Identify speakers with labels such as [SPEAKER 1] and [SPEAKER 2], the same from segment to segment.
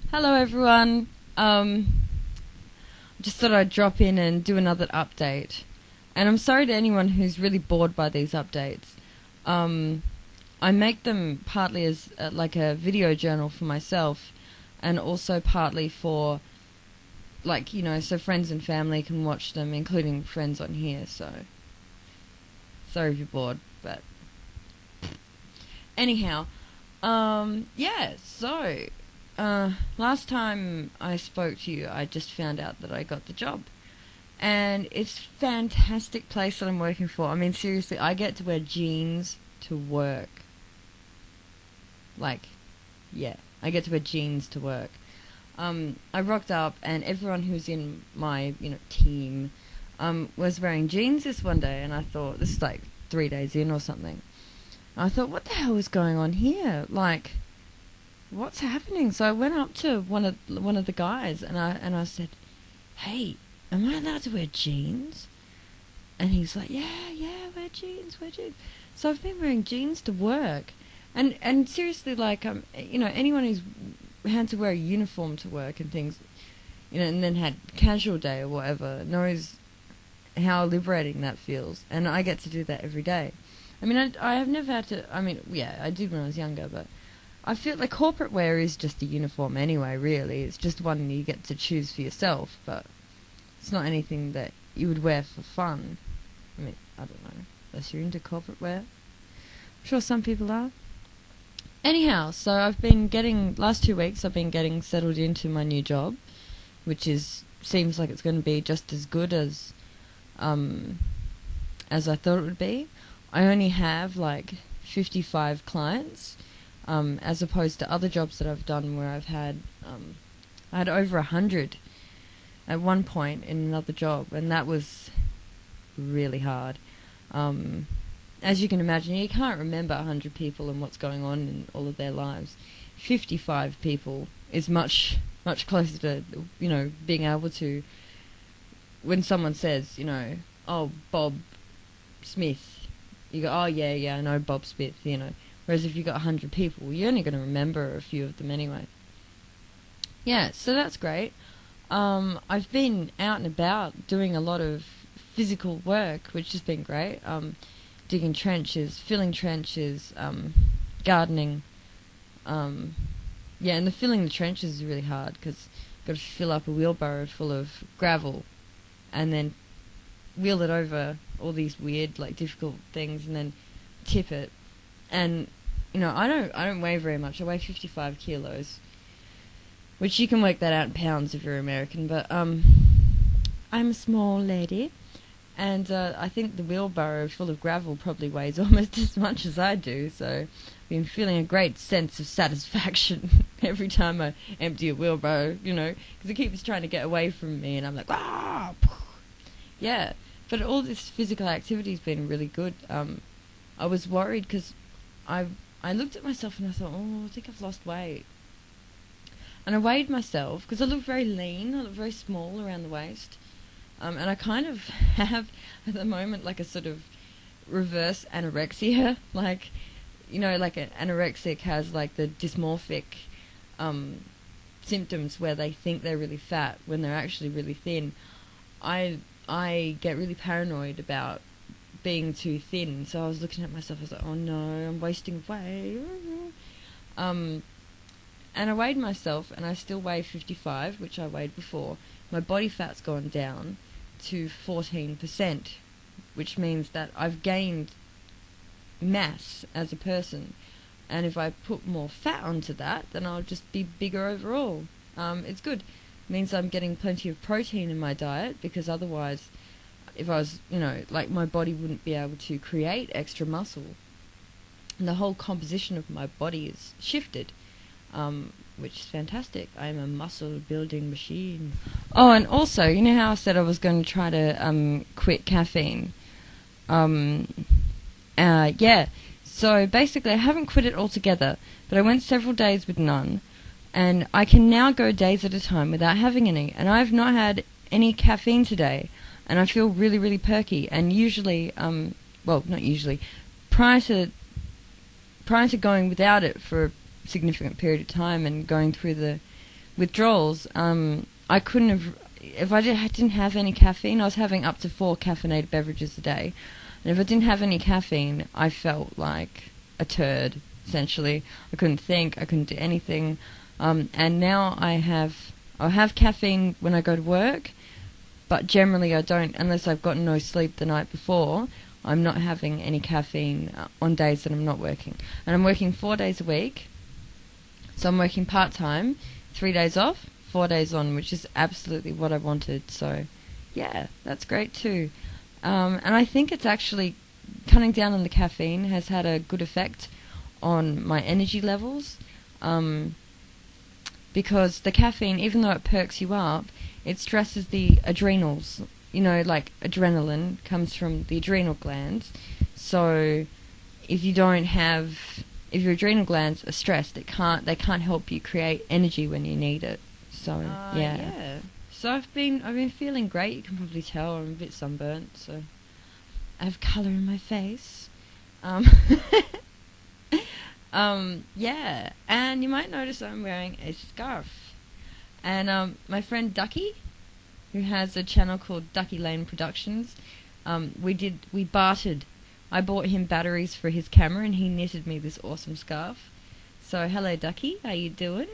[SPEAKER 1] Hello everyone. Just thought I'd drop in and do another update. And I'm sorry to anyone who's really bored by these updates. I make them partly as like a video journal for myself, and also partly for, like, so friends and family can watch them, including friends on here. So sorry if you're bored, but anyhow, yeah. So last time I spoke to you, I just found out that I got the job. And it's a fantastic place that I'm working for. I mean, seriously, I get to wear jeans to work. Like, yeah, I get to wear jeans to work. I rocked up, and everyone who's in my, team, was wearing jeans this one day, and I thought, this is like 3 days in or something. I thought, what the hell is going on here? Like, what's happening? So I went up to one of the guys, and I said, hey, am I allowed to wear jeans? And he's like, yeah, wear jeans. So I've been wearing jeans to work. And seriously, like, anyone who's had to wear a uniform to work and things, and then had casual day or whatever, knows how liberating that feels. And I get to do that every day. I mean, I have never had to, yeah, I did when I was younger, but I feel like corporate wear is just a uniform anyway, really. It's just one you get to choose for yourself, but it's not anything that you would wear for fun. I mean, I don't know, unless you're into corporate wear. I'm sure some people are. Anyhow, so last 2 weeks I've been getting settled into my new job, which seems like it's going to be just as good as I thought it would be. I only have like 55 clients, as opposed to other jobs that I've done where I had over 100 at one point in another job, and that was really hard. As you can imagine, you can't remember 100 people and what's going on in all of their lives. 55 people is much closer to, being able to, when someone says, oh, Bob Smith, you go, oh, yeah, I know Bob Smith, Whereas if you've got 100 people, you're only going to remember a few of them anyway. Yeah, so that's great. I've been out and about doing a lot of physical work, which has been great. Digging trenches, filling trenches, gardening. Yeah, and the filling the trenches is really hard because you've got to fill up a wheelbarrow full of gravel and then wheel it over all these weird, like, difficult things and then tip it. And, I don't weigh very much. I weigh 55 kilos, which you can work that out in pounds if you're American, but I'm a small lady. And I think the wheelbarrow full of gravel probably weighs almost as much as I do, so I've been feeling a great sense of satisfaction every time I empty a wheelbarrow, because it keeps trying to get away from me, and I'm like, ah! Yeah, but all this physical activity has been really good. I was worried because I looked at myself and I thought, oh, I think I've lost weight. And I weighed myself, because I look very lean, I look very small around the waist. And I kind of have, at the moment, like a sort of reverse anorexia. Like, like an anorexic has, like, the dysmorphic symptoms where they think they're really fat when they're actually really thin. I get really paranoid about being too thin. So I was looking at myself, I was like, oh no, I'm wasting away. And I weighed myself, and I still weigh 55, which I weighed before. My body fat's gone down to 14%, which means that I've gained mass as a person, and if I put more fat onto that, then I'll just be bigger overall. It's good. It means I'm getting plenty of protein in my diet, because otherwise, if I was, like, my body wouldn't be able to create extra muscle. And the whole composition of my body is shifted. Which is fantastic. I'm a muscle building machine. Oh, and also, how I said I was going to try to quit caffeine? Yeah. So basically, I haven't quit it altogether, but I went several days with none, and I can now go days at a time without having any. And I've not had any caffeine today, and I feel really, really perky. And usually, well, not usually, prior to going without it for significant period of time and going through the withdrawals. I couldn't have, if I didn't have any caffeine, I was having up to 4 caffeinated beverages a day. And if I didn't have any caffeine, I felt like a turd, essentially. I couldn't think, I couldn't do anything. And now I'll have caffeine when I go to work, but generally I don't, unless I've gotten no sleep the night before. I'm not having any caffeine on days that I'm not working. And I'm working 4 days a week. So I'm working part-time, 3 days off, 4 days on, which is absolutely what I wanted. So, yeah, that's great too. And I think it's actually, cutting down on the caffeine has had a good effect on my energy levels. Because the caffeine, even though it perks you up, it stresses the adrenals. You know, like adrenaline comes from the adrenal glands. So if your adrenal glands are stressed, they can't help you create energy when you need it. So yeah. So I've been feeling great. You can probably tell I'm a bit sunburnt, so I have colour in my face. Yeah, and you might notice I'm wearing a scarf. And my friend Ducky, who has a channel called Ducky Lane Productions, we bartered. I bought him batteries for his camera, and he knitted me this awesome scarf. So hello, Ducky, how you doing?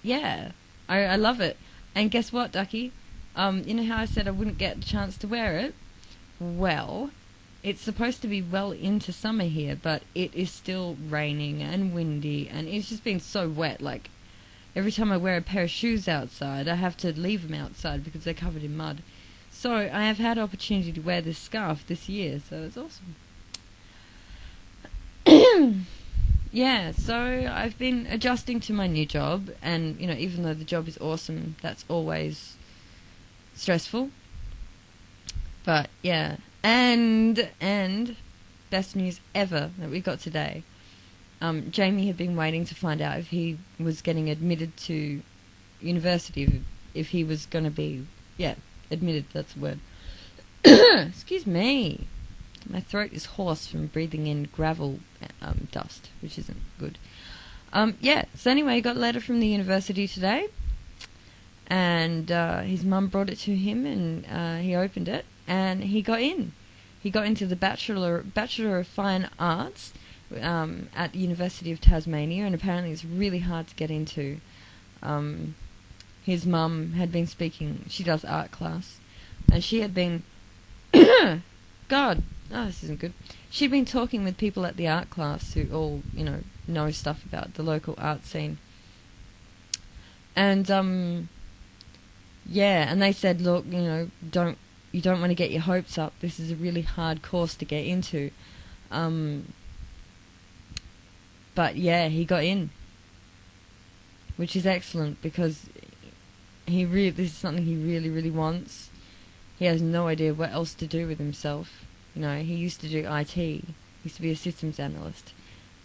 [SPEAKER 1] Yeah, I love it. And guess what, Ducky? You know how I said I wouldn't get the chance to wear it? Well, it's supposed to be well into summer here, but it is still raining and windy, and it's just been so wet. Like, every time I wear a pair of shoes outside, I have to leave them outside because they're covered in mud. So I have had opportunity to wear this scarf this year, so it's awesome. Yeah, so I've been adjusting to my new job, and, you know, even though the job is awesome, that's always stressful. But, yeah. And best news ever that we got today. Jamie had been waiting to find out if he was getting admitted to university, if he was going to be, admitted, that's the word. Excuse me. My throat is hoarse from breathing in gravel dust, which isn't good. So anyway, he got a letter from the university today, and his mum brought it to him, and he opened it, and he got in. He got into the Bachelor of Fine Arts at the University of Tasmania, and apparently it's really hard to get into. His mum had been speaking, she does art class, and she had been, this isn't good. She'd been talking with people at the art class who all, know stuff about the local art scene. And, and they said, look, you don't want to get your hopes up. This is a really hard course to get into. But yeah, he got in, which is excellent because this is something he really, really wants. He has no idea what else to do with himself. He used to do IT. He used to be a systems analyst,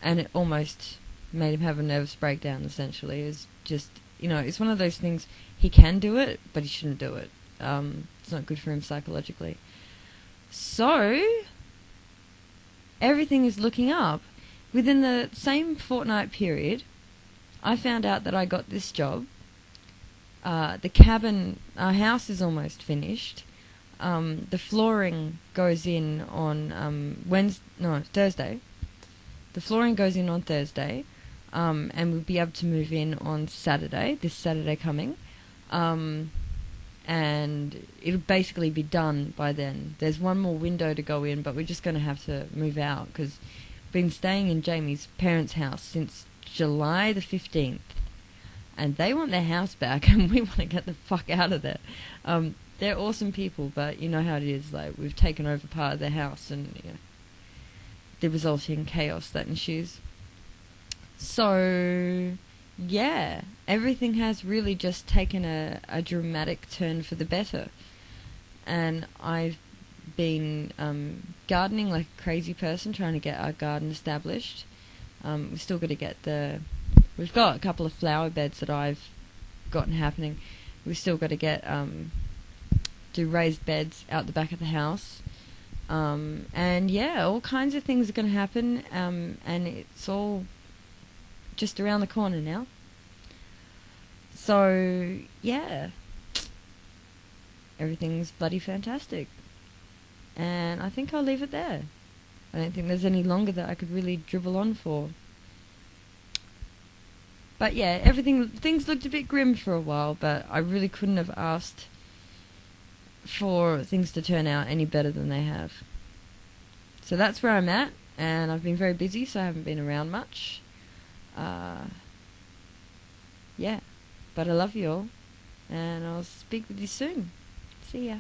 [SPEAKER 1] and it almost made him have a nervous breakdown. Essentially, it's just it's one of those things. He can do it, but he shouldn't do it. It's not good for him psychologically. So everything is looking up. Within the same fortnight period, I found out that I got this job. Our house is almost finished. The flooring goes in on Thursday. The flooring goes in on Thursday, and we'll be able to move in on Saturday, this Saturday coming. And it'll basically be done by then. There's one more window to go in, but we're just going to have to move out because we've been staying in Jamie's parents' house since July the 15th. And they want their house back, and we want to get the fuck out of there. They're awesome people, but you know how it is. Like, we've taken over part of their house, and the resulting chaos that ensues. So, yeah, everything has really just taken a dramatic turn for the better. And I've been gardening like a crazy person, trying to get our garden established. We've still got to get we've got a couple of flower beds that I've gotten happening. We've still got to get do raised beds out the back of the house. And yeah, all kinds of things are going to happen, and it's all just around the corner now. So, yeah. Everything's bloody fantastic. And I think I'll leave it there. I don't think there's any longer that I could really dribble on for. But yeah, things looked a bit grim for a while, but I really couldn't have asked for things to turn out any better than they have. So that's where I'm at, and I've been very busy, so I haven't been around much. Yeah, but I love you all, and I'll speak with you soon. See ya.